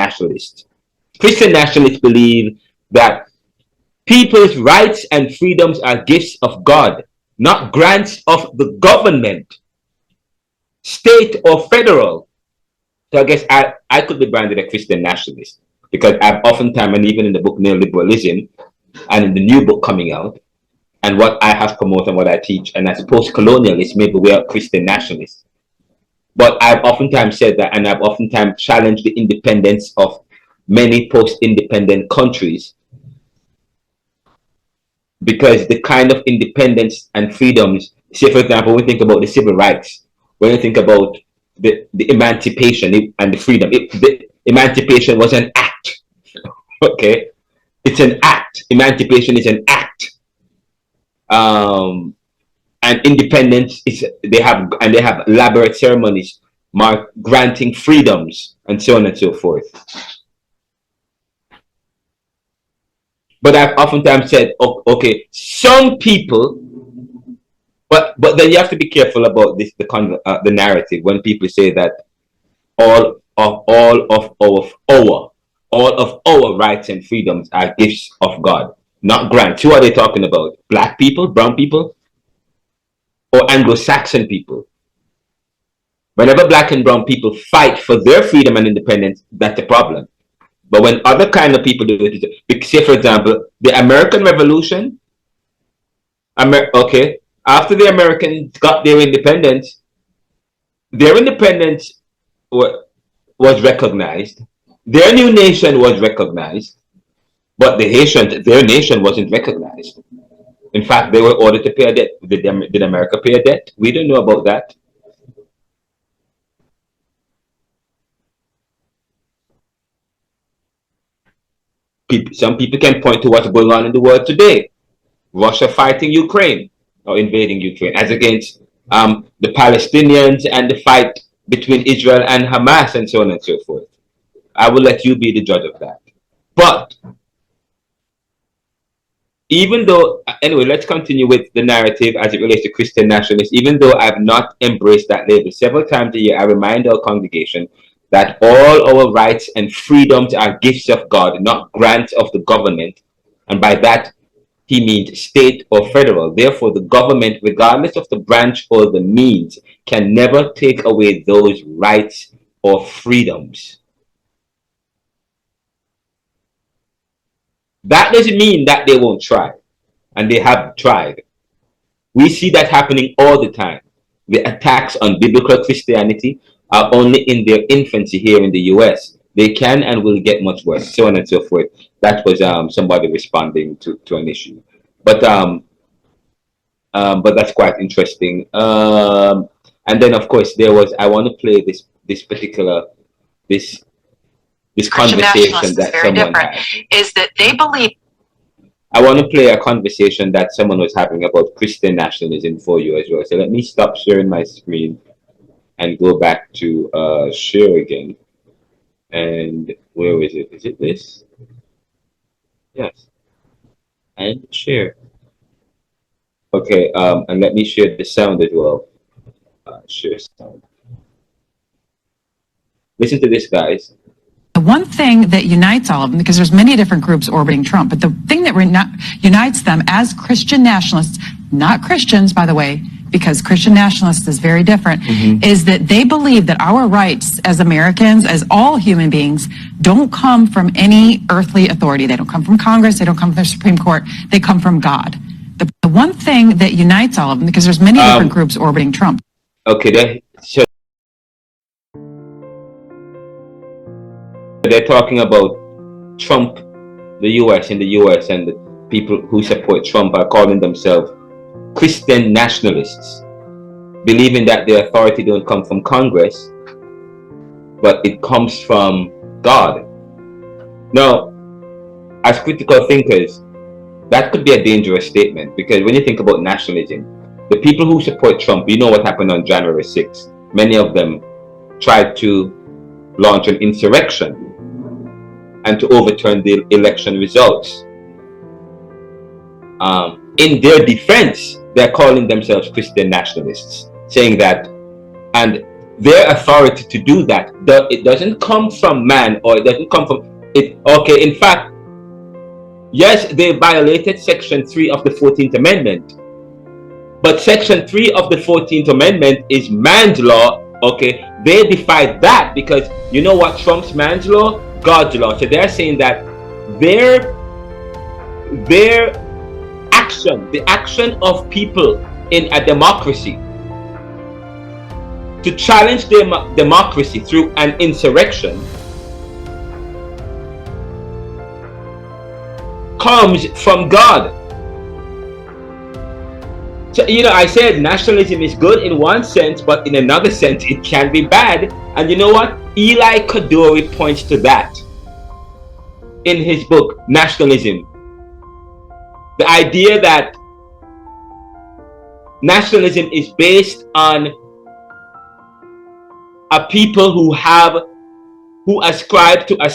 nationalists. Christian nationalists believe that people's rights and freedoms are gifts of God, not grants of the government, state or federal. So I guess I could be branded a Christian nationalist because I've oftentimes, and even in the book NeoLiberalism and in the new book coming out, and what I have promoted and what I teach, and as post-colonialists, maybe we are Christian nationalists. But I've oftentimes said that, and I've oftentimes challenged the independence of many post-independent countries, because the kind of independence and freedoms, say for example, when we think about the civil rights, when we think about the emancipation and the freedom, the emancipation was an act. Okay, it's an act. Emancipation is an act. And independence is they have elaborate ceremonies granting freedoms and so on and so forth. But I've oftentimes said, okay, some people, but then you have to be careful about this, the narrative when people say that all of our rights and freedoms are gifts of God, not grants. Who are they talking about? Black people, brown people, or Anglo-Saxon people? Whenever black and brown people fight for their freedom and independence, that's a problem. But when other kind of people do it, say for example, the American Revolution, okay, after the Americans got their independence was recognized. Their new nation was recognized, but their nation wasn't recognized. In fact, they were ordered to pay a debt. Did America pay a debt? We don't know about that. Some people can point to what's going on in the world today. Russia fighting Ukraine or invading Ukraine, as against the Palestinians and the fight between Israel and Hamas and so on and so forth. I will let you be the judge of that. But even though, anyway, let's continue with the narrative as it relates to Christian nationalists. Even though I've not embraced that label, several times a year I remind our congregation that all our rights and freedoms are gifts of God, not grants of the government. And by that, he means state or federal. Therefore, the government, regardless of the branch or the means, can never take away those rights or freedoms. That doesn't mean that they won't try, and they have tried. We see that happening all the time. The attacks on biblical Christianity are only in their infancy here in the US. They can and will get much worse, so on and so forth. That was somebody responding to an issue. But that's quite interesting. And then of course there was, I want to play this particular conversation that someone had. Is that they believe. I want to play a conversation that someone was having about Christian nationalism for you as well. So let me stop sharing my screen and go back to share again. And where is it? Is it this? Yes. And share. Okay, and let me share the sound as well. Share sound. Listen to this, guys. The one thing that unites all of them, because there's many different groups orbiting Trump, but the thing that unites them as Christian nationalists, not Christians, by the way, because Christian nationalists is very different, is that they believe that our rights as Americans, as all human beings, don't come from any earthly authority. They don't come from Congress. They don't come from the Supreme Court. They come from God. The one thing that unites all of them, because there's many different groups orbiting Trump. Okay, so they're talking about Trump, the US, in the US, and the people who support Trump are calling themselves Christian nationalists, believing that their authority don't come from Congress, but it comes from God. Now, as critical thinkers, that could be a dangerous statement, because when you think about nationalism, the people who support Trump, you know what happened on January 6th. Many of them tried to launch an insurrection and to overturn the election results. In their defense, they're calling themselves Christian nationalists, saying that, and their authority to do that. It doesn't come from man, or it doesn't come from it. Okay, in fact, yes, they violated Section 3 of the 14th Amendment, but Section 3 of the 14th Amendment is man's law. Okay, they defied that because you know what trumps man's law? God's law. So they're saying that their action, the action of people in a democracy to challenge democracy through an insurrection comes from God. So, I said nationalism is good in one sense, but in another sense, it can be bad. And you know what? Eli Kaduri points to that in his book, Nationalism. The idea that nationalism is based on a people who ascribe to a